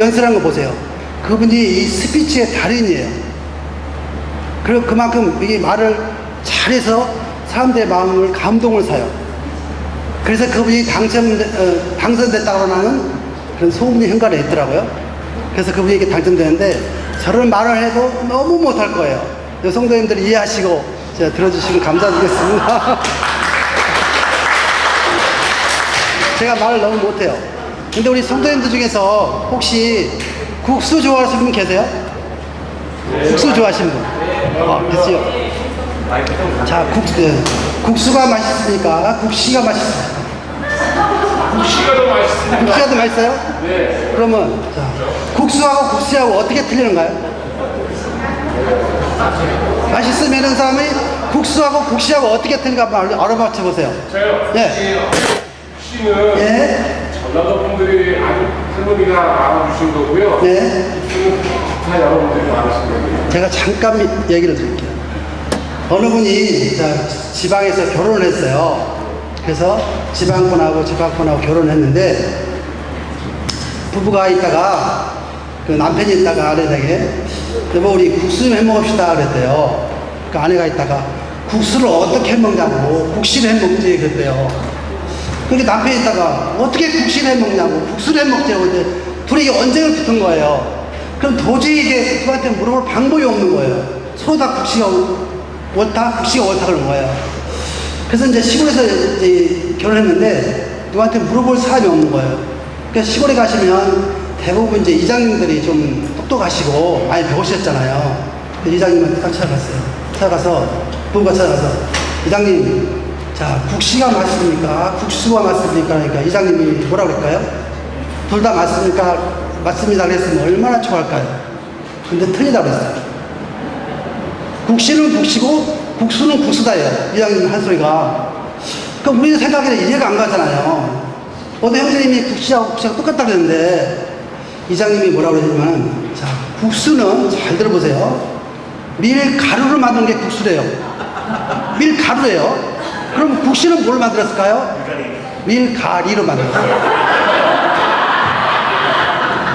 연설한 거 보세요. 그분이 이 스피치의 달인이에요. 그리고 그만큼 이 말을 잘해서 사람들의 마음을 감동을 사요. 그래서 그분이 당선됐다고 하는 그런 소문이 현관에 있더라고요. 그래서 그분에게 당첨되는데 저런 말을 해도 너무 못할 거예요. 성도님들이 이해하시고 제가 들어주시면 감사드리겠습니다. 제가 말을 너무 못해요. 근데 우리 성도님들 중에서 혹시 국수 좋아하시는 분 계세요? 국수 좋아하시는 분? 계세요. 자, 국수가 맛있습니까? 국시가 맛있습니까? 국시가 더 맛있습니다. 국시가 더 맛있어요? 네. 그러면 자, 국수하고 국시하고 어떻게 틀리는가요? 맛있으면 사람이 국수하고 국시하고 어떻게 틀린가 한번 알아맞혀 보세요. 저요? 예. 국시는 예. 전라도 분들이 아주 할머니가 알아주신 거고요. 네. 국수는 다 여러분들이 알아주신 거고요. 제가 잠깐 얘기를 드릴게요. 어느 분이 지방에서 결혼을 했어요. 그래서 지방분하고 결혼을 했는데 부부가 있다가 그 남편이 있다가 아내에게 여보 우리 국수 좀 해먹읍시다 그랬대요. 그 아내가 있다가 국수를 어떻게 해먹냐고 국시를 해먹지 그랬대요. 그러니까 남편이 있다가 어떻게 국시를 해먹냐고 국수를 해먹자고 근데 둘이 언쟁을 붙은 거예요. 그럼 도저히 이게 누구한테 물어볼 방법이 없는 거예요. 서로 다 국시가 옳다 국시가 옳다 그런 거예요. 그래서 이제 시골에서 이제 결혼했는데 누구한테 물어볼 사람이 없는 거예요. 그러니까 시골에 가시면 대부분 이제 이장님들이 좀 똑똑하시고 많이 배우셨잖아요. 이장님한테 딱 찾아갔어요. 찾아가서 부부가 찾아가서 이장님 자 국시가 맞습니까? 국수가 맞습니까? 그러니까 이장님이 뭐라 그럴까요? 둘 다 맞습니까? 맞습니다 그랬으면 얼마나 좋아할까요? 근데 틀리다 그랬어요. 국시는 국시고 국수는 국수다예요. 이장님 한 소리가. 그럼 우리 생각에는 이해가 안 가잖아요. 어느 형제님이 국시하고 똑같다 그랬는데 이장님이 뭐라고 그러냐면 자 국수는 잘 들어보세요. 밀가루를 만든 게 국수래요. 밀가루예요. 그럼 국시는 뭘 만들었을까요? 밀가리로 만들었어요.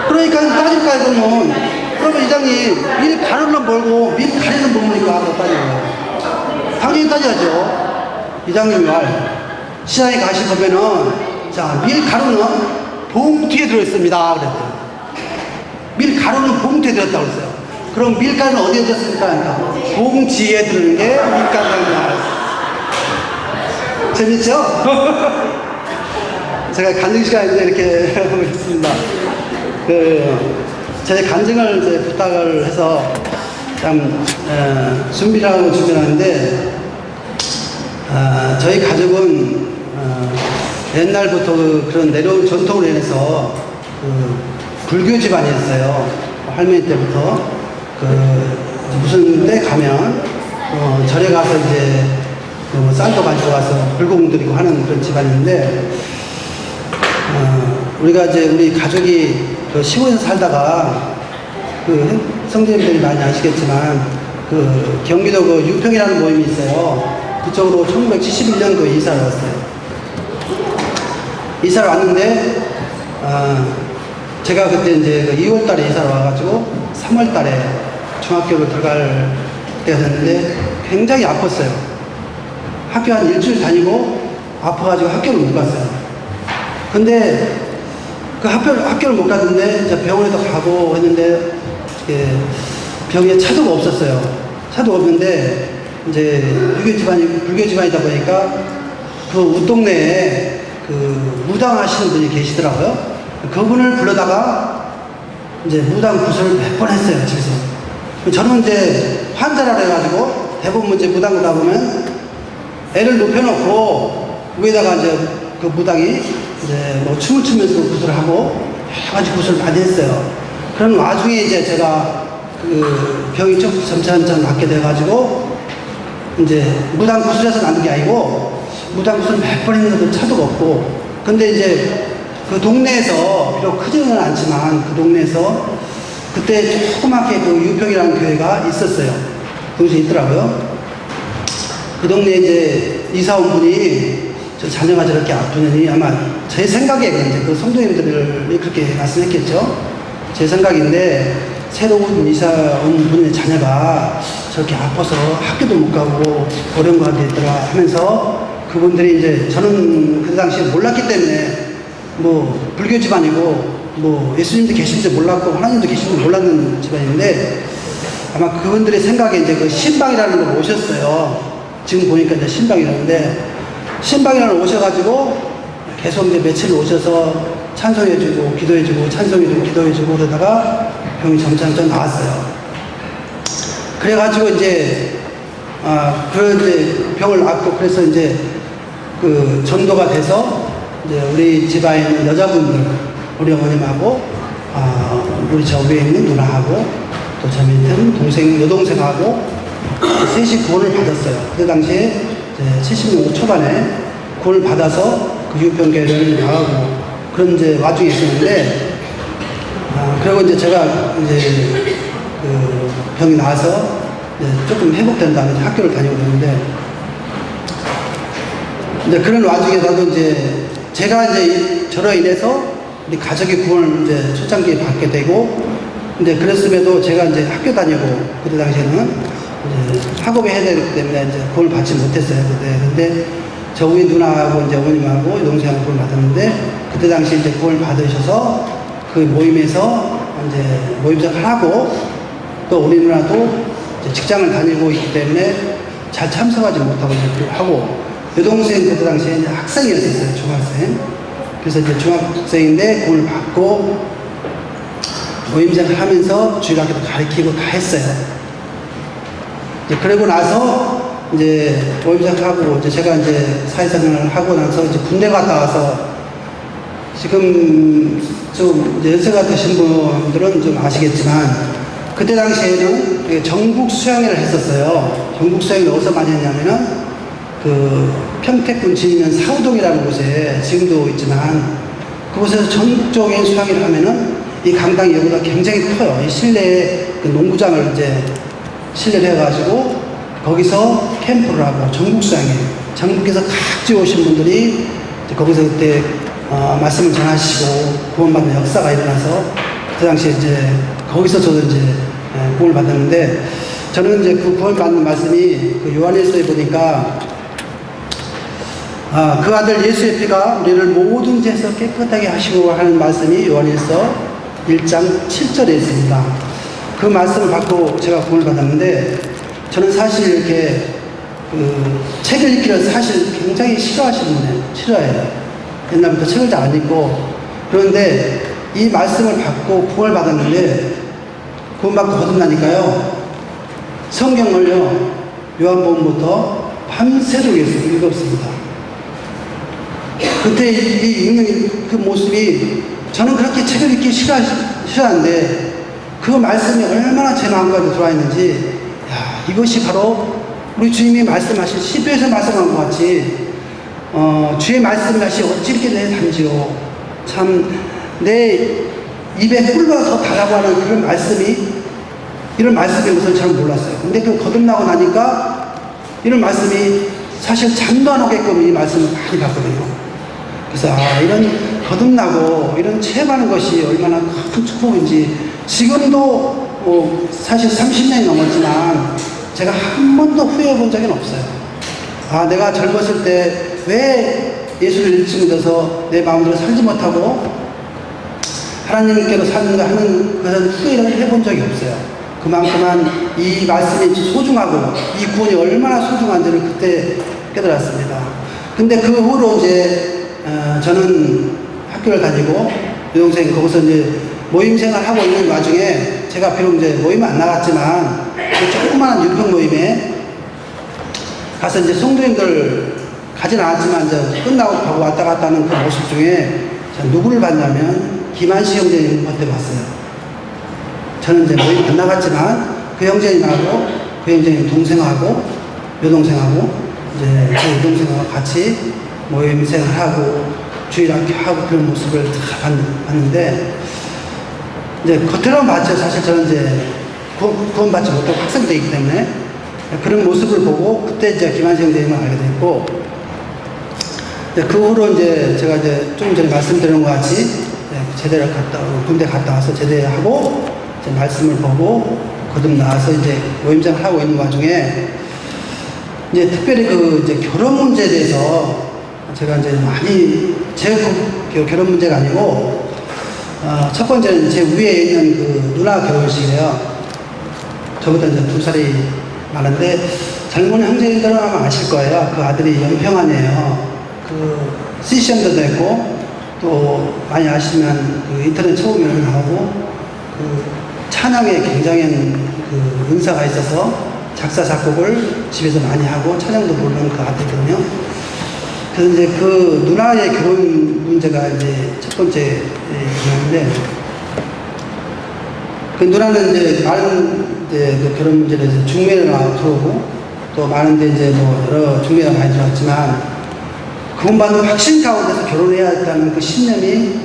그러니까 따질까요 그러면 그러면 이장님 밀가루는 뭘고 밀가리는 뭡니까? 하고 따지는 거예요. 당연히 따져야죠. 이장님 말 시장에 가시보면은 자 밀가루는 봉투에 들어있습니다 그랬대요. 밀가루는 봉투에 들었다고 그랬어요. 그럼 밀가루는 어디에 들었습니까? 그러니까 봉지에 들은 게 밀가루입니다. 재밌죠? 제가 간증 시간인데 이렇게 하고 있습니다. 제 간증을 이제 부탁을 해서 참 준비를 하는데 저희 가족은 옛날부터 그런 내려온 전통으로 인해서 불교 집안이었어요. 할머니 때부터 무슨 때 가면 절에 가서 이제 쌀도 가지고 와서 불공 드리고 하는 그런 집안인데 우리가 이제 우리 가족이 시골에서 살다가 성도님들이 많이 아시겠지만 경기도 유평이라는 모임이 있어요. 그쪽으로 1971년도에 이사를 왔어요. 이사를 왔는데 제가 그때 이제 2월 달에 이사를 와가지고 3월 달에 중학교를 들어갈 때가 됐는데 굉장히 아팠어요. 학교 한 일주일 다니고 아파가지고 학교를 못 갔어요. 근데 그 학교를 못 갔는데 이제 병원에도 가고 했는데 병에 차도가 없었어요. 차도가 없는데 이제 불교 집안이다 보니까 그 웃동네에 무당 하시는 분이 계시더라고요. 그분을 불러다가 이제 무당 구슬을 몇 번 했어요, 집에서. 저는 이제 환자라 해가지고 대부분 이제 무당 가다 보면 애를 눕혀놓고 위에다가 이제 그 무당이 이제 뭐 춤을 추면서 구슬을 하고 여러 가지 구슬을 많이 했어요. 그런 와중에 이제 제가 병이 좀 점차점차 낫게 돼가지고 이제 무당 구슬에서 나는 게 아니고 무당 구슬을 몇 번 했는데도 차도가 없고 근데 이제 그 동네에서 비록 크지는 않지만 그 동네에서 그때 조그맣게 유평이라는 교회가 있었어요. 거기서 있더라고요. 그 동네에 이제 이사 온 분이 저 자녀가 저렇게 아프니 아마 제 생각에 이제 그 성도님들을 그렇게 말씀했겠죠. 제 생각인데 새로운 이사 온 분의 자녀가 저렇게 아파서 학교도 못 가고 어려운 거 하겠더라 하면서 그분들이 이제 저는 그 당시에 몰랐기 때문에 뭐 불교 집안이고 뭐 예수님도 계신지 몰랐고 하나님도 계신지 몰랐는 집안인데 아마 그분들의 생각에 이제 그 신방이라는 걸 오셨어요. 지금 보니까 이제 신방이라는데 신방이라는 걸 오셔가지고 계속 이제 며칠 오셔서 찬송해주고 기도해주고 찬송해주고 기도해주고 그러다가 병이 점점 나았어요. 그래가지고 이제 그런 이제 병을 앓고 그래서 이제 그 전도가 돼서 이제 우리 집안에 있는 여자분들 우리 어머님하고 우리 저 위에 있는 누나하고 또 저 밑에 동생 여동생하고 셋이 구원을 받았어요. 그 당시에 70년대 초반에 구원을 받아서 그 유평교회를 나가고 그런 이제 와중에 있었는데 그리고 이제 제가 이제 그 병이 나와서 이제 조금 회복된 다음에 이제 학교를 다니고 있는데 이제 그런 와중에 나도 이제 제가 이제 저로 인해서 우리 가족의 구원을 이제 초창기에 받게 되고 근데 그랬음에도 제가 이제 학교 다니고 그때 당시에는 이제 학업에 해야 되기 때문에 이제 구원을 받지 못했어요. 그때. 근데 저 위에 누나하고 이제 어머님하고 동생하고 구원을 받았는데 그때 당시 이제 구원을 받으셔서 그 모임에서 이제 모임장을 하고 또 우리 누나도 이제 직장을 다니고 있기 때문에 잘 참석하지 못하고 이제 하고 여동생 그때 당시에 이제 학생이었었어요. 중학생. 그래서 이제 중학생인데 구원을 받고 모임장을 하면서 주일학교도 가르치고 다 했어요. 이제 그러고 나서 이제 모임장을 하고 이제 제가 이제 사회생활을 하고 나서 이제 군대 갔다 와서 지금 좀 이제 연세가 드신 분들은 좀 아시겠지만 그때 당시에는 전국 수양회를 했었어요. 전국 수양회를 어디서 많이 했냐면은 그 평택군 지리면 사우동이라는 곳에 지금도 있지만 그곳에서 전국적인 수양회를 하면은 이 강당이 여기가 굉장히 커요. 이 실내에 그 농구장을 이제 실내를 해가지고 거기서 캠프를 하고 전국 수양회 전국에서 각지 오신 분들이 이제 거기서 그때 말씀을 전하시고 구원받는 역사가 일어나서 그 당시에 이제 거기서 저도 이제 구원을 받았는데 저는 이제 그 구원받는 말씀이 그 요한일서에 보니까 그 아들 예수의 피가 우리를 모든 죄에서 깨끗하게 하시고 하는 말씀이 요한일서 1장 7절에 있습니다. 그 말씀을 받고 제가 구원을 받았는데 저는 사실 이렇게 그 책을 읽기를 사실 굉장히 싫어하시는 분이에요. 싫어해요. 옛날부터 책을 잘 안 읽고 그런데 이 말씀을 받고 구원을 받았는데 구원받고 거듭나니까요 성경을요 요한복음부터 밤새도록 읽었습니다. 그때 이 읽는 그 모습이 저는 그렇게 책을 읽기 싫어하는데 그 말씀이 얼마나 제 마음까지 들어와 있는지 이것이 바로 우리 주님이 말씀하신 시편에서 말씀한 것 같이 주의 말씀이 어찌 이렇게 내 단지요 참 내 입에 꿀보다 더 달라고 하는 그런 말씀이 이런 말씀인 것을 잘 몰랐어요. 근데 그 거듭나고 나니까 이런 말씀이 사실 잠도 안 오게끔 이 말씀을 많이 봤거든요. 그래서 이런 거듭나고 이런 체험하는 것이 얼마나 큰 축복인지 지금도 사실 30년이 넘었지만 제가 한 번도 후회해 본 적은 없어요. 내가 젊었을 때 왜 예수를 일찍 믿어서 내 마음대로 살지 못하고 하나님께로 사는가 하는 그런 후회를 해본 적이 없어요. 그만큼만 이 말씀이 소중하고 이 구원이 얼마나 소중한지를 그때 깨달았습니다. 근데 그 후로 이제 저는 학교를 다니고 여동생 거기서 이제 모임 생활하고 있는 와중에 제가 비록 이제 모임은 안 나갔지만 그 조그마한 유평 모임에 가서 이제 성도님들 가진 않았지만 이제 끝나고 가고 왔다 갔다 하는 그 모습 중에 누구를 봤냐면 김한시 형제님한테 봤어요. 저는 이제 모임 안 나갔지만 그 형제님하고 그 형제님 동생하고 여동생하고 이제 그 여동생하고 같이 모임 생활하고 주일학교 하고 그런 모습을 다 봤는데 이제 겉으로는 봤죠. 사실 저는 이제 구원받지 못하고 학생되기 때문에 그런 모습을 보고 그때 이제 김한시 형제님을 알게 됐고 그 후로 이제 제가 이제 좀 전에 말씀드린 것 같이 제대를 군대 갔다 와서 제대하고 이제 말씀을 보고 거듭 나와서 이제 모임장을 하고 있는 와중에 이제 특별히 그 이제 결혼 문제에 대해서 제가 이제 많이 제 결혼 문제가 아니고 첫 번째는 제 위에 있는 그 누나 결혼식이에요. 저보다 이제 2살이 많은데 젊은 형제들은 아마 아실 거예요. 그 아들이 연평안이에요. 그 CCM도 됐고 또 많이 아시면 그 인터넷 처음에는 나오고 그 찬양에 굉장한 그 은사가 있어서 작사 작곡을 집에서 많이 하고 찬양도 부르는 그 아들이거든요. 그래서 이제 그 누나의 결혼 문제가 이제 첫 번째 문제인데 그 누나는 이제 많은 이제 그 결혼 문제를 이제 중매를 들어오고 또 많은데 이제 뭐 여러 중매가 많이 들어왔지만 구원받는 확신 가운데서 결혼해야 했다는 그 신념이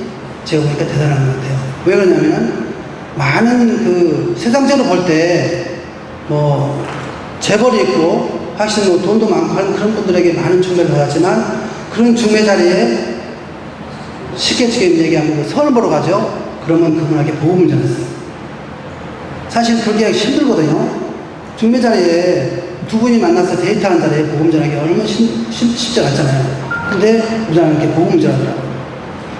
제가 보니까 대단한 것 같아요. 왜 그러냐면 많은 그 세상적으로 볼 때 뭐 재벌이 있고 확실히 뭐 돈도 많고 하는 그런 분들에게 많은 중매를 받았지만 그런 중매 자리에 쉽게 지금 얘기하면 선을 보러 가죠. 그러면 그분에게 복음을 전했어요. 사실 그게 힘들거든요. 중매 자리에 두 분이 만나서 데이트하는 자리에 복음 전하기 얼마나 쉽지 않잖아요. 근데 우리는 이렇게 복음 전하더라고요.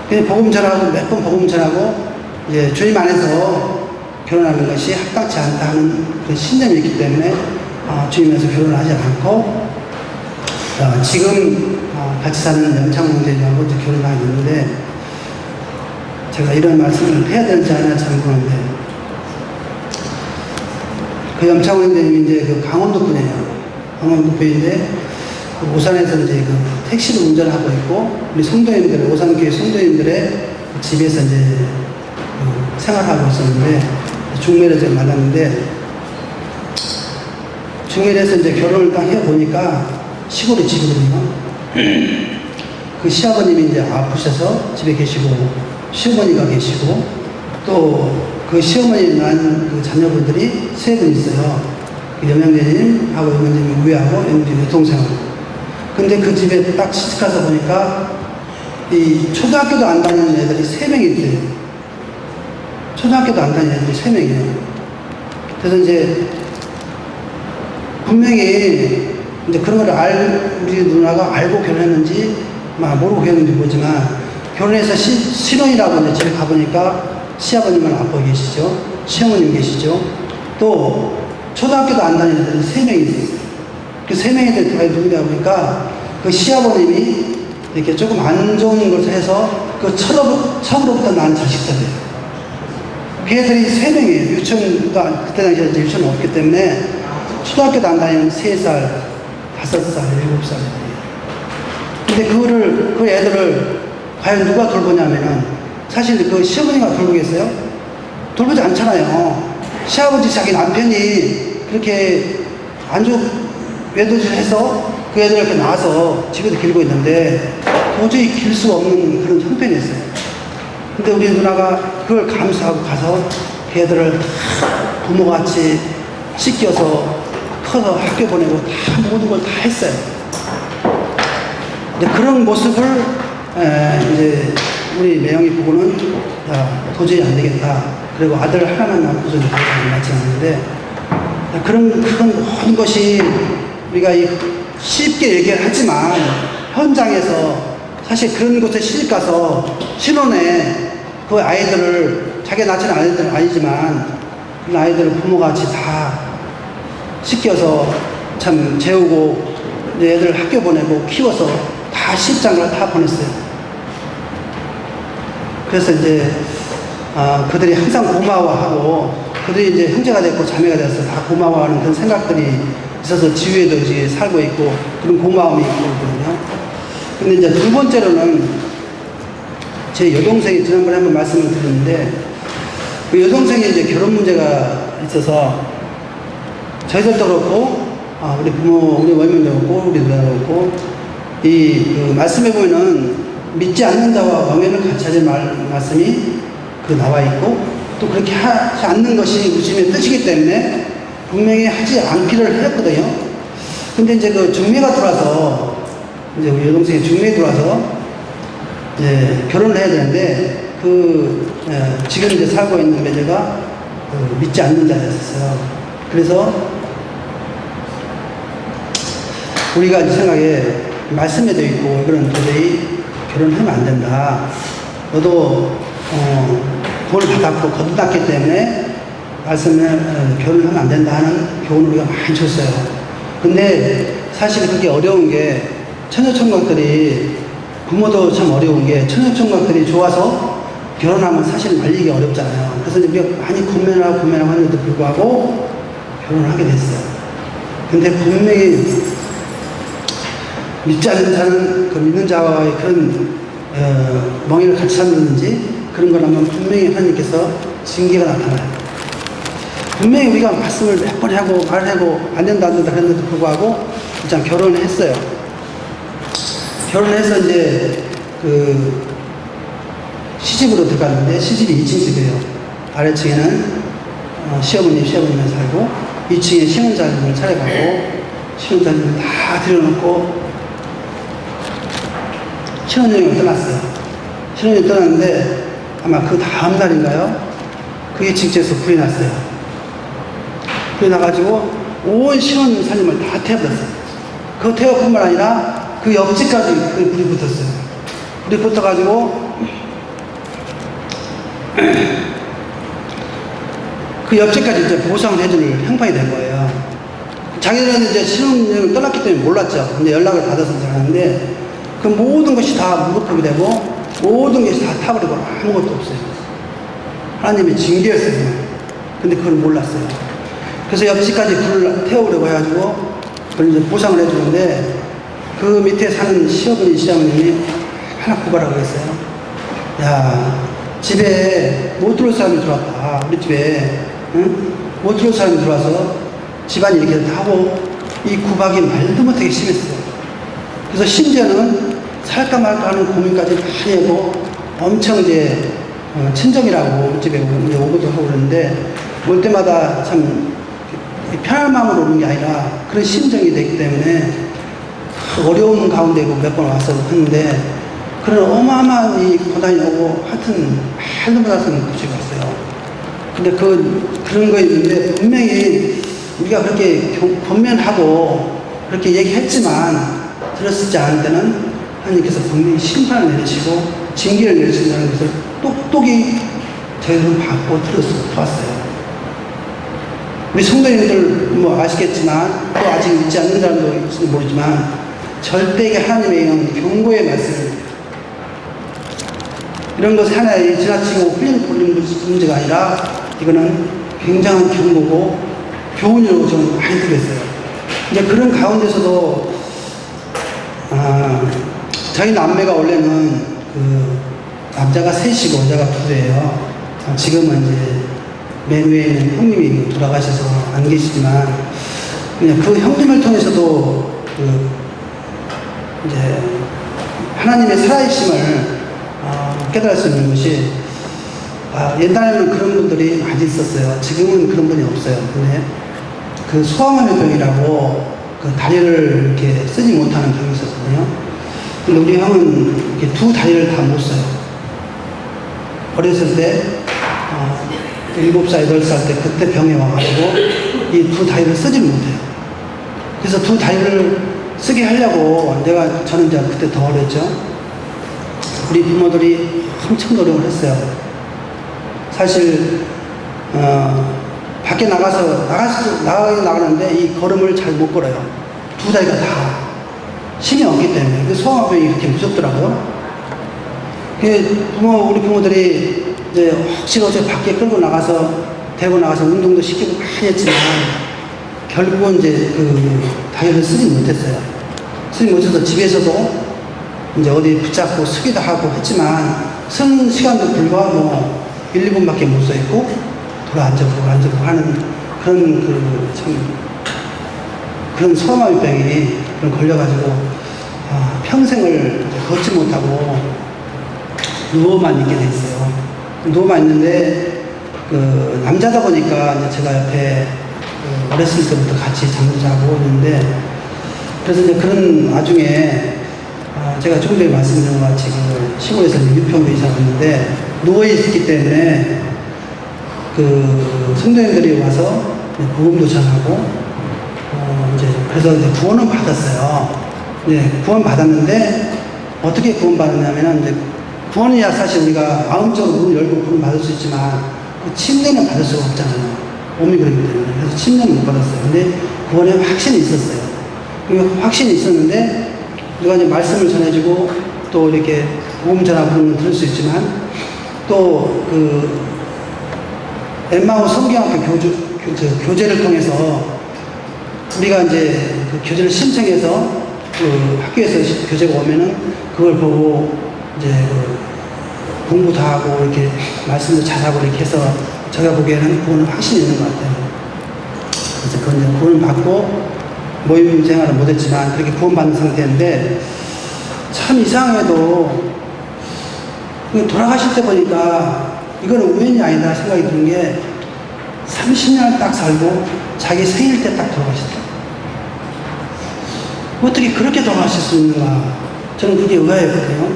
근데 복음 전하고 몇 번 복음 전하고 이제 주님 안에서 결혼하는 것이 합당치 않다 하는 그런 신념이 있기 때문에 주님에서 결혼을 하지 않고 지금 같이 사는 연창 형제님하고 이제 결혼을 하게 됐는데 제가 이런 말씀을 해야 되는지 안 해야 참 그런데 그 연창 형제님이 이제 그 강원도 분이에요. 강원도 분인데 그 오산에서 이제 그 택시를 운전하고 있고 우리 성도님들 오산교회 성도님들의 집에서 이제 생활하고 있었는데 중매를 제가 만났는데 중매를 해서 이제 결혼을 딱 해보니까 시골에 집이거든요. 그 시아버님이 이제 아프셔서 집에 계시고 시어머니가 계시고 또 그 시어머니 낳은 그 자녀분들이 3분 있어요. 그 영양제님하고 영양제님 우회하고 영양제님 여동생하고. 근데 그 집에 딱 시집가서 보니까 이 초등학교도 안 다니는 애들이 3명이 있대요. 초등학교도 안 다니는 애들이 3명이에요. 그래서 이제 분명히 이제 그런 걸 우리 누나가 알고 결혼했는지 모르고 결혼했는지 모르지만 결혼해서 신혼이라고 이제 집에 가보니까 시아버님은 아빠 계시죠. 시어머님 계시죠. 또 초등학교도 안 다니는 애들이 3명이 있었어요. 그 3명이 들어가 누구냐 보니까 그 시아버님이 이렇게 조금 안 좋은 것을 해서 그 처음으로부터 난 자식들이에요. 그 애들이 3명이에요. 유치원도 그때 당시에 유치원은 없기 때문에 초등학교도 안 다니는 3살, 5살, 7살 애들이에요. 근데 그 애들을 과연 누가 돌보냐면은 사실 그 시어머니가 돌보겠어요? 돌보지 않잖아요. 시아버지 자기 남편이 그렇게 외도질을 해서 그 애들 이렇게 낳아서 집에도 길고 있는데 도저히 길 수가 없는 그런 형편이었어요. 근데 우리 누나가 그걸 감수하고 가서 그 애들을 다 부모같이 씻겨서 커서 학교 보내고 다 모든 걸 다 했어요. 이제 그런 모습을 이제 우리 매형이 보고는 도저히 안 되겠다. 그리고 아들 하나만 낳고서 맞지 않는데 그런 모든 것이 우리가 쉽게 얘기를 하지만 현장에서 사실 그런 곳에 시집가서 신혼에 그 아이들을 자기가 낳지는 아이들은 아니지만 그 아이들을 부모같이 다 씻겨서 참 재우고 애들 학교 보내고 키워서 다 시집장가를 다 보냈어요. 그래서 이제 그들이 항상 고마워하고 그들이 이제 형제가 됐고 자매가 돼서 다 고마워하는 그런 생각들이 있어서 지휘에도 이제 살고 있고 그런 고마움이 있거든요. 근데 이제 두 번째로는 제 여동생이 지난번에 한번 말씀을 드렸는데 그 여동생이 이제 결혼 문제가 있어서 저희들도 그렇고 우리 부모, 우리 원님도 그렇고 우리 누나도 그렇고 그 말씀해 보면은 믿지 않는 자와 왕연을 같이 하지 말씀이 나와 있고 또 그렇게 하지 않는 것이 우리 주님의 뜻이기 때문에 분명히 하지 않기를 했거든요. 근데 이제 그 중매가 들어와서 이제 우리 여동생이 중매에 들어와서 이제 결혼을 해야 되는데 지금 이제 살고 있는 매제가 믿지 않는 자였어요. 그래서 우리가 이제 생각에 말씀에 되어 있고 이거는 도저히 결혼하면 안 된다. 너도 돈을 받았고 거듭났기 때문에 말씀에 결혼을 하면 안 된다 하는 교훈을 우리가 많이 줬어요. 근데 사실 그게 어려운 게 처녀총각들이 부모도 참 어려운 게 처녀총각들이 좋아서 결혼하면 사실 말리기 어렵잖아요. 그래서 우리가 많이 고민하고 하는데도 불구하고 결혼을 하게 됐어요. 근데 분명히 믿지 않는 자는 그 믿는 자와의 그런 멍에를 같이 삼는지 그런 거라면 분명히 하나님께서 징계가 나타나요. 분명히 우리가 말씀을 몇 번 하고 말하고 안 된다 그랬는데도 불구하고 일단 결혼을 했어요. 결혼을 해서 이제 시집으로 들어갔는데 시집이 2층 집이에요. 아래층에는 시어머님이 살고 2층에 신혼자님을 차려가고 신혼자님을 다 들여놓고 신혼여행을 떠났어요. 신혼여행 떠났는데 아마 그 다음 날인가요? 그게 직제에서 불이 났어요. 불이 나가지고 온 신혼살림을 다 태워버렸어요. 그 태워뿐만 아니라 그 옆집까지 그 불이 붙었어요. 불이 붙어가지고 그 옆집까지 이제 보상을 해줄 형편이 된 거예요. 자기들은 이제 신혼여행을 떠났기 때문에 몰랐죠. 근데 연락을 받아서 들어가는데 그 모든 것이 다 무급하게 되고 모든 것이 다 타버리고 아무것도 없어요. 하나님의 징계였어요. 근데 그걸 몰랐어요. 그래서 옆집까지 불을 태우려고 해가지고 그걸 이제 보상을 해주는데 그 밑에 사는 시어머님이 하나 고발하고 했어요. 야, 집에 못 들어올 사람이 들어왔다. 우리 집에 응? 못 들어올 사람이 들어와서 집안이 이렇게 하고 이 구박이 말도 못하게 심했어요. 그래서 심지어는 살까 말까 하는 고민까지 많이 하고 엄청 이제 친정이라고 우리 집에 오고도 하고 그러는데 올 때마다 참 편한 마음으로 오는 게 아니라 그런 심정이 되기 때문에 어려운 가운데 몇 번 와서 했는데 그런 어마어마한 이 고난이 오고 하여튼 말도 못하는 곳이 왔어요. 근데 그런 거 있는데 분명히 우리가 그렇게 권면하고 그렇게 얘기했지만 들었지 않을 때는 하나님께서 분명히 심판을 내리시고 징계를 내리신다는 것을 똑똑히 저희들은 받고 들었어요. 우리 성도님들 뭐 아시겠지만 또 아직 믿지 않는 사람도 있을지 모르지만 절대 이게 하나님의 이런 경고의 말씀입니다. 이런 것이 하나의 지나치고 흘리는 문제가 아니라 이거는 굉장한 경고고 교훈이라고 저는 많이 들었어요. 이제 그런 가운데서도 저희 남매가 원래는 남자가 셋이고 여자가 둘이에요. 지금은 이제 맨 위에 있는 형님이 돌아가셔서 안 계시지만 그냥 그 형님을 통해서도 이제 하나님의 살아계심을 깨달을 수 있는 것이 옛날에는 그런 분들이 많이 있었어요. 지금은 그런 분이 없어요. 근데 그 소아마비 병이라고 그 다리를 이렇게 쓰지 못하는 병이 있었거든요. 근데 우리 형은 이렇게 두 다리를 다 못 써요. 어렸을 때 7살, 8살 때 그때 병에 와가지고 이 두 다리를 쓰지 못해요. 그래서 두 다리를 쓰게 하려고 저는 이제 그때 더 어렸죠. 우리 부모들이 엄청 노력을 했어요. 사실 밖에 나가는데 이 걸음을 잘 못 걸어요. 두 다리가 다 힘이 없기 때문에. 소아마비병이 그렇게 무섭더라고요. 우리 부모들이 이제 혹시라도 밖에 끌고 데리고 나가서 운동도 시키고 많이 했지만 결국은 이제 다리를 쓰지 못했어요. 쓰지 못해서 집에서도 이제 어디 붙잡고 쓰기도 하고 했지만 쓰는 시간도 불과 1, 2분밖에 못 써 있고 앉아보고 하는 그런 소아마비병이 걸려가지고 평생을 걷지 못하고 누워만 있게 돼 있어요. 누워만 있는데 남자다 보니까 이제 제가 옆에 어렸을 때부터 같이 잠도 자고 있는데 그래서 이제 그런 와중에 제가 조금 전에 말씀드린 것 같이 시골에서 6평으로 이사 왔는데 누워있기 때문에 그 성도님들이 와서 복음도 전하고 이제 그래서 이제 구원은 받았어요. 구원 받았는데 어떻게 구원 받았냐면은 이제 구원이야 사실 우리가 마음적으로 문을 열고 구원 받을 수 있지만 그 침례는 받을 수가 없잖아요. 몸이 그렇기 때문에. 그래서 침례는 못 받았어요. 근데 구원에 확신이 있었어요. 그 확신이 있었는데 누가 이제 말씀을 전해주고 또 이렇게 복음 전하고 그런 걸 들을 수 있지만 또 그 엠마오 성경학교 교재를 통해서 우리가 이제 그 교재를 신청해서 그 학교에서 교재가 오면은 그걸 보고 이제 그 공부 다 하고 이렇게 말씀도 잘하고 이렇게 해서 제가 보기에는 구원은 확신이 있는 것 같아요. 그래서 그건 이제 구원 받고 모임 생활은 못했지만 그렇게 구원받는 상태인데 참 이상해도 돌아가실 때 보니까 이거는 우연이 아니다 생각이 드는 게 30년을 딱 살고 자기 생일 때 딱 돌아가시더라고요. 어떻게 그렇게 돌아가실 수 있는가 저는 그게 의아했거든요.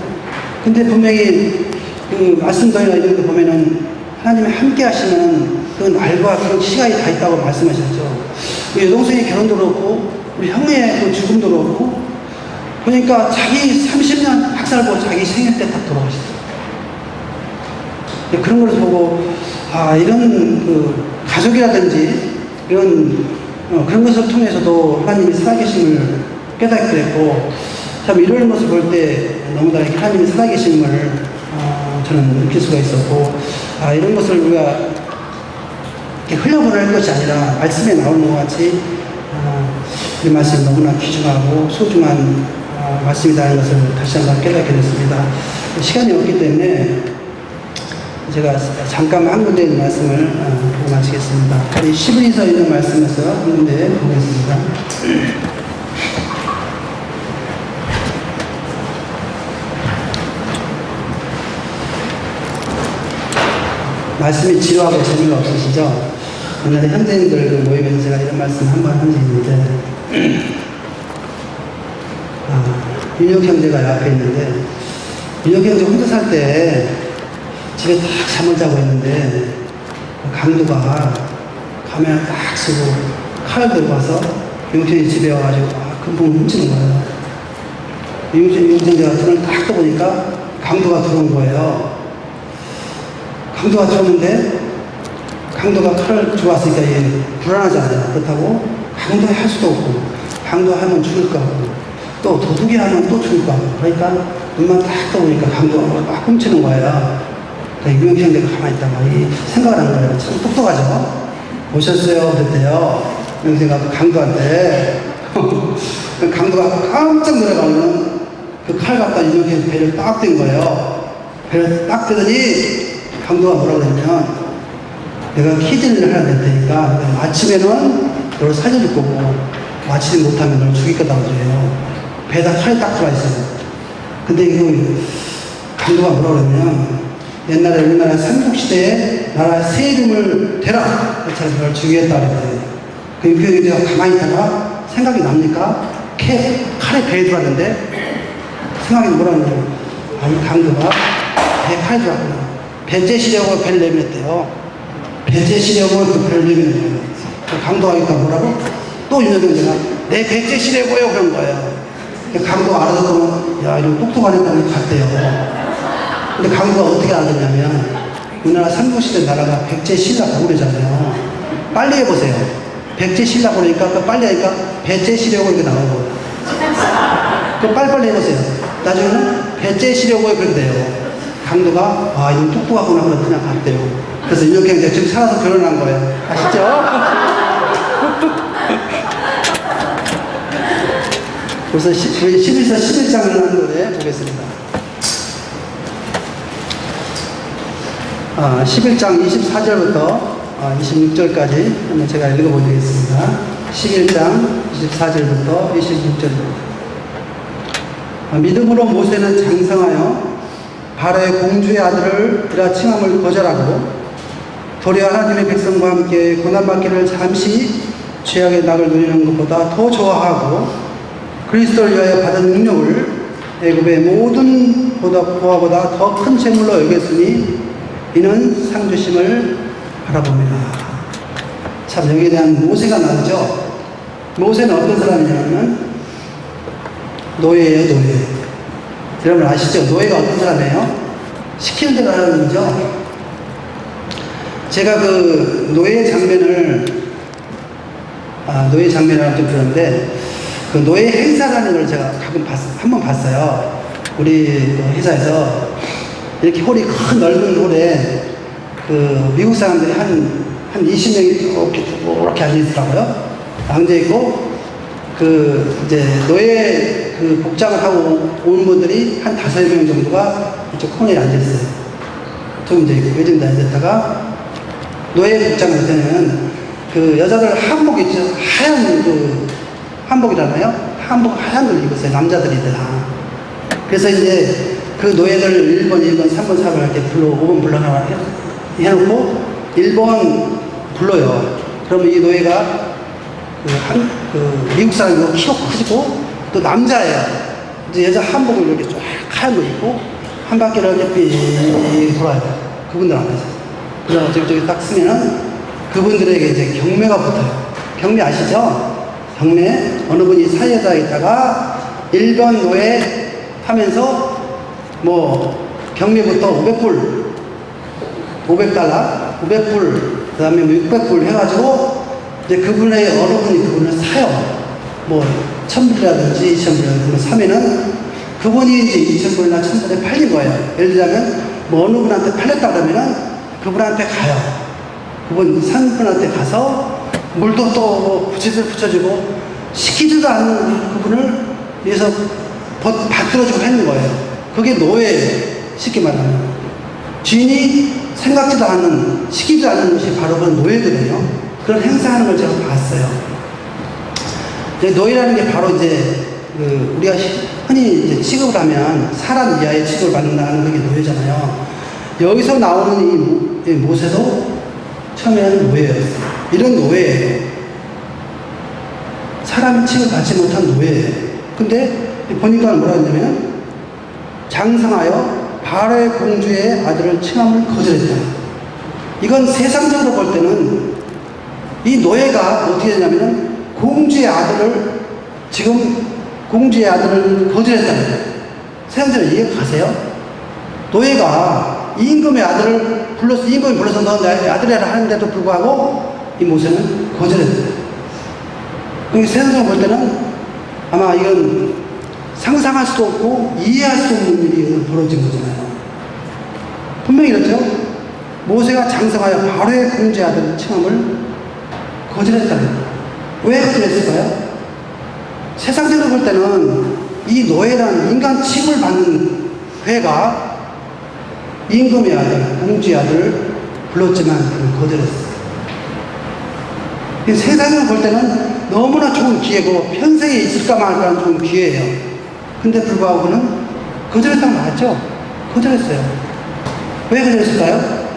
근데 분명히 그 말씀들이나 이런 거 보면은 하나님이 함께 하시면 그 날과 그런 시간이 다 있다고 말씀하셨죠. 우리 여동생의 결혼도 그렇고 우리 형의 그 죽음도 그렇고 그러니까 자기 30년 딱 살고 자기 생일 때 딱 돌아가시더라고요. 그런 걸 보고 이런 그 가족이라든지 이런 그런 것을 통해서도 하나님이 살아계심을 깨닫게 됐고 참 이런 모습을 볼 때 너무나 하나님이 살아계심을 저는 느낄 수가 있었고 이런 것을 우리가 흘려보낼 것이 아니라 말씀에 나오는 것 같이 이 말씀이 너무나 귀중하고 소중한 말씀이라는 것을 다시 한번 깨닫게 됐습니다. 시간이 없기 때문에 제가 잠깐 한 군데 있는 말씀을 보고 마치겠습니다. 우리 10일에서 있는 말씀에서 한 군데 보겠습니다. 말씀이 지루하고 재미가 없으시죠? 옛날에 현대인들 모임에서 제가 이런 말씀 한 번 한 적이 있는데 윤혁 형제가 앞에 있는데 윤혁 형제 혼자 살 때 집에 딱 잠을 자고 있는데 강도가 가면을 딱 쓰고 칼을 들고 와서 윤혁이 집에 와가지고 금붕을 훔치는 거예요. 윤혁 형제가 눈을 딱 떠보니까 강도가 들어온 거예요. 강도가 들어오는데 강도가 칼을 들어왔으니까 얘 불안하잖아요. 그렇다고 강도 할 수도 없고 강도 하면 죽을 거 같고 또 도둑이 하면 또 죽을 거 같고 그러니까 눈만 딱 떠보니까 강도가 막 훔치는 거예요. 유명시 형제가 가만히 있다가 생각을 한 거예요. 참 똑똑하죠? 오셨어요? 그랬대요. 유명시가 강도한테. 강도가 깜짝 놀라가면 그 칼 갖다 유명시 배를 딱 댄 거예요. 배를 딱 대더니 강도가 뭐라고 그랬냐면 내가 키즈를 하나 낼 테니까 아침에는 너를 살려줄 거고 마치지 못하면 너를 죽일 거다 그래요. 배에다 칼이 딱 들어와 있어요. 근데 이거 강도가 뭐라고 그랬냐면 옛날에 우리나라 삼국시대에 나라 새 이름을 대라! 그래서 너를 죽이겠다 그랬대요. 그 육경이가 가만히 있다가 생각이 납니까? 칼에 배에 들어왔는데 생각이 뭐라고 하냐면 강도가 배에 칼이 들어왔구나. 배째 시려고 배를 내밀었대요. 배째 시려고 그 배를 내밀었대요. 강도가 하니까 뭐라고? 또 윤여경제가 내 배째 시려고요 그런 거예요. 강도가 알아듣고 야 이런 똑똑한 애들이 갔대요. 근데 강도가 어떻게 알았냐면 우리나라 삼국시대 나라가 백제 신라 고구려잖아요. 빨리 해보세요. 백제 신라 고구려니까 그 빨리 하니까 배째 시려고 이렇게 나오고 그 빨리빨리 해보세요. 나중에는 배째 시려고 이렇게 돼요. 강도가 이건 똑똑하구나 그러고 그냥 갔대요. 그래서 윤혁형제 지금 살아서 결혼한 거예요. 아시죠? 그래서 11서 11장을 한 노래 보겠습니다. 11장 24절부터 26절까지 한번 제가 읽어보겠습니다. 11장 24절부터 26절입니다. 믿음으로 모세는 장성하여 바로의 공주의 아들을 이라 칭함을 거절하고 도리어 하나님의 백성과 함께 고난받기를 잠시 죄악의 낙을 누리는 것보다 더 좋아하고 그리스도를 위하여 받은 능력을 애굽의 모든 보화보다 더 큰 재물로 여겼으니 이는 상 주심을 바라봅니다. 참 여기에 대한 모세가 나오죠. 모세는 어떤 사람이냐면 노예예요, 노예. 여러분 아시죠? 노예가 어떤 사람이에요? 시키는 대로 하는 거죠. 제가 그 노예 장면을 노예 장면이라고 좀 그러는데 그 노예 행사라는 걸 제가 가끔 한번 봤어요. 우리 그 회사에서 이렇게 홀이 큰 넓은 홀에 그 미국 사람들이 한 20명이 이렇게 앉아있더라고요. 앉아있고 그 이제 노예 그 복장을 하고 온 분들이 한 5명 정도가 이쪽 코너에 앉아있어요. 좀 이제 요즘 앉았다가 노예 복장을 할 때는 그 여자들 한복 있죠. 하얀 그 한복이잖아요. 한복 하얀 걸 입었어요. 남자들이 다. 그래서 이제 그 노예들 1번, 2번, 3번, 4번 이렇게 5번 불러나와 해놓고 1번 불러요. 그러면 이 노예가 그 미국 사람이고 키가 크시고 또 남자예요. 이제 여자 한복을 이렇게 쫙 하얀 거 입고 한 바퀴를 이렇게 삐 돌아요. 그분들 앞에서. 그래서 저기 딱 쓰면은 그분들에게 이제 경매가 붙어요. 경매 아시죠? 경매 어느 분이 사회자에 있다가 1번 노예 하면서 뭐 경매부터 500달러, 500불, 그 다음에 600불 해가지고 이제 그분의 어느 분이 그분을 사요. 뭐 1000불이라든지 2000불이라든지 사면은 그분이 이제 2000불이나 1000불에 팔린 거예요. 예를 들자면 뭐 어느 분한테 팔렸다 그러면은 그분한테 가요. 그분 산 분한테 가서 물도 또 부채질 붙여주고 시키지도 않는 그분을 위해서 받들어주고 하는 거예요. 그게 노예예요. 쉽게 말하면. 주인이 생각지도 않는, 시키지도 않는 것이 바로 그 노예거든요. 그런 행사하는 걸 제가 봤어요. 이제 노예라는 게 바로 이제 우리가 흔히 이제 취급을 하면 사람 이하의 취급을 받는다는 게 노예잖아요. 여기서 나오는 이 모세도 처음에는 노예였어요. 이런 노예예요. 사람이 취급받지 못한 노예예요. 근데 보니까 뭐라 했냐면 장성하여 바로의 공주의 아들을 칭함을 거절했다. 이건 세상적으로 볼 때는 이 노예가 어떻게 되냐면 공주의 아들을 지금 공주의 아들을 거절했다는 거예요. 세상적으로 이해가 가세요? 노예가 임금의 아들을 임금이 불러서 너 내 아들이라 하는데도 불구하고 이 모세는 거절했어요. 그러니까 세상적으로 볼 때는 아마 이건 상상할 수도 없고 이해할 수 없는 일이 벌어진 거잖아요. 분명히 이렇죠. 모세가 장성하여 바로의 공주의 아들 칭함을 거절했다는 거예요. 왜 거절했을까요? 세상적으로 볼 때는 이 노예라는 인간 취급을 받는 회가 임금의 아들, 공주의 아들을 불렀지만 그는 거절했어요. 세상으로 볼 때는 너무나 좋은 기회고 평생에 있을까 말까 좋은 기회예요. 근데 불구하고 그는 거절했다는 거 맞죠? 거절했어요. 왜 거절했을까요?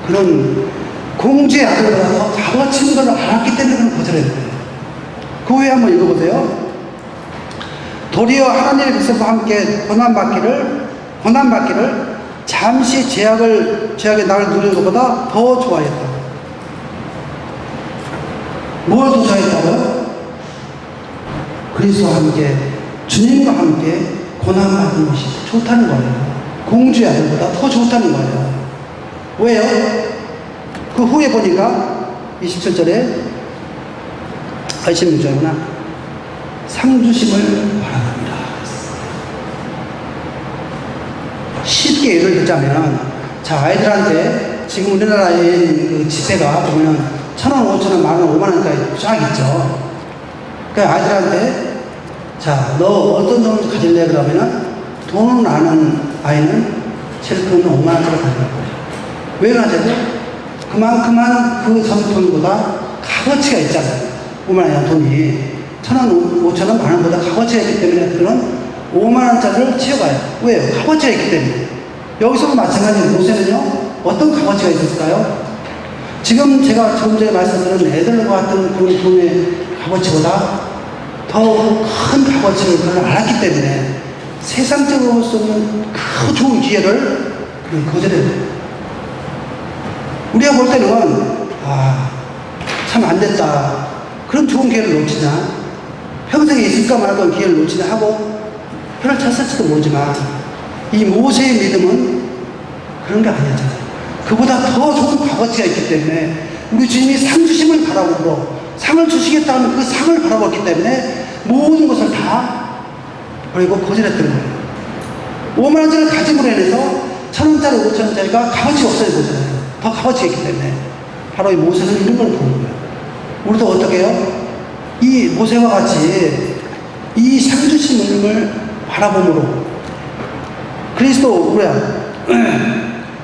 그런 공주의 아들보다 더 값어치 있는 걸 알았기 때문에 그는 거절했어요. 그 후에 한번 읽어보세요. 도리어 하나님의 백성과 함께 고난받기를 잠시 죄악의 날을 누리는 것보다 더 좋아했다. 뭘 더 좋아했다고요? 그리스도와 함께 주님과 함께 고난받는 것이 좋다는 거예요. 공주의 아들보다 더 좋다는 거예요. 왜요? 그 후에 보니까 27절에 26절구나 상 주심을 바랍니다. 쉽게 예를 들자면 자 아이들한테 지금 우리나라의 그 지폐가 보면 1,000원, 5,000원, 만원, 5만원까지 쫙 있죠. 그 아이들한테 자, 너 어떤 돈을 가질래? 그러면은 돈을 아는 아이는 제일 큰 5만원짜리 가질 거예요. 왜 가져요? 그만큼만 그 전통보다 값어치가 있잖아요. 5만원이라는 돈이 1,000원, 5,000원, 만원보다 값어치가 있기 때문에 그들은 5만원짜리를 치워가요. 왜요? 값어치가 있기 때문에. 여기서도 마찬가지로 모세는요, 어떤 값어치가 있었을까요? 지금 제가 조금 전에 말씀드린 애들과 같은 그런 돈의 값어치보다 더 큰 값어치를 그를 알았기 때문에 세상적으로 쓰는 그 좋은 기회를 거절해요. 우리가 볼 때는 참 안 됐다. 그런 좋은 기회를 놓치냐, 평생에 있을까 말던 기회를 놓치냐 하고 표를 쳤을지도 모르지만, 이 모세의 믿음은 그런 게 아니었잖아요. 그보다 더 좋은 값어치가 있기 때문에 우리 주님이 상 주심을 바라보고 상을 주시겠다는 그 상을 바라봤기 때문에 모든 것을 다 버리고 거절했던 거예요. 5만원짜리를 가짐으로 인해서 1,000원짜리, 5,000원짜리가 값어치가 없어져 보잖아요. 더 값어치가 있기 때문에. 바로 이 모세는 이런 걸 보는 거예요. 우리도 어떻게 해요? 이 모세와 같이 이 상주심을 바라봄으로 그리스도 우리야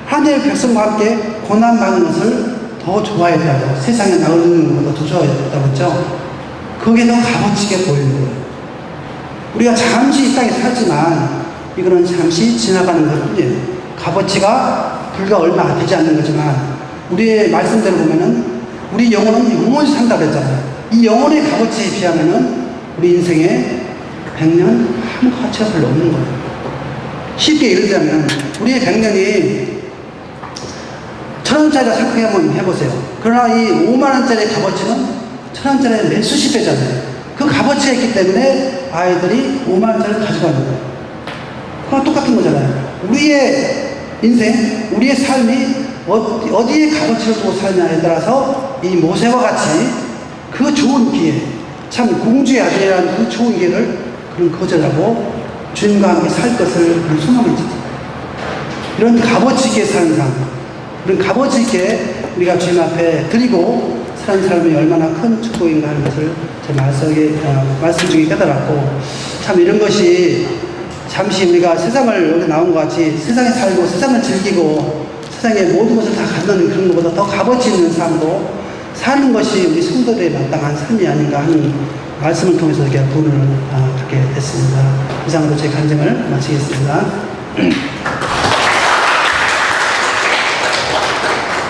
하나님의 백성과 함께 고난받는 것을 더 좋아했다고, 세상에 나오는 것보다 더 좋아했다고 했죠. 그게 더 값어치게 보이는 거예요. 우리가 잠시 이 땅에 살지만 이거는 잠시 지나가는 것 뿐이에요. 값어치가 불과 얼마 되지 않는 거지만, 우리의 말씀대로 보면은 우리 영혼은 영원히 산다고 그랬잖아요. 이 영혼의 값어치에 비하면은 우리 인생에 100년 아무 가치가 별로 없는 거예요. 쉽게 예를 들자면 우리의 100년이 1,000원짜리라 생각해 한번 해보세요. 그러나 이 5만원짜리 값어치는 1,000원짜리 몇 수십 배잖아요. 그 값어치가 있기 때문에 아이들이 5만원짜리를 가져가는 거예요. 그건 똑같은 거잖아요. 우리의 인생, 우리의 삶이 어디에 값어치를 두고 사느냐에 따라서 이 모세와 같이 그 좋은 기회, 참 공주의 아들이라는 그 좋은 기회를 그런 거절하고 주님과 함께 살 것을 소망했죠. 이런 값어치 있게 사는 삶, 그런 값어치 있게 우리가 주님 앞에 드리고 사는 삶이 얼마나 큰 축복인가 하는 것을 제 말씀 중에 깨달았고, 참 이런 것이 잠시 우리가 세상을 여기 나온 것 같이 세상에 살고 세상을 즐기고 세상의 모든 것을 다 갖는 그런 것보다 더 값어치 있는 삶으로 사는 것이 우리 성도들의 마땅한 삶이 아닌가 하는 말씀을 통해서 이렇게 본을 갖게 됐습니다. 이상으로 제 간증을 마치겠습니다.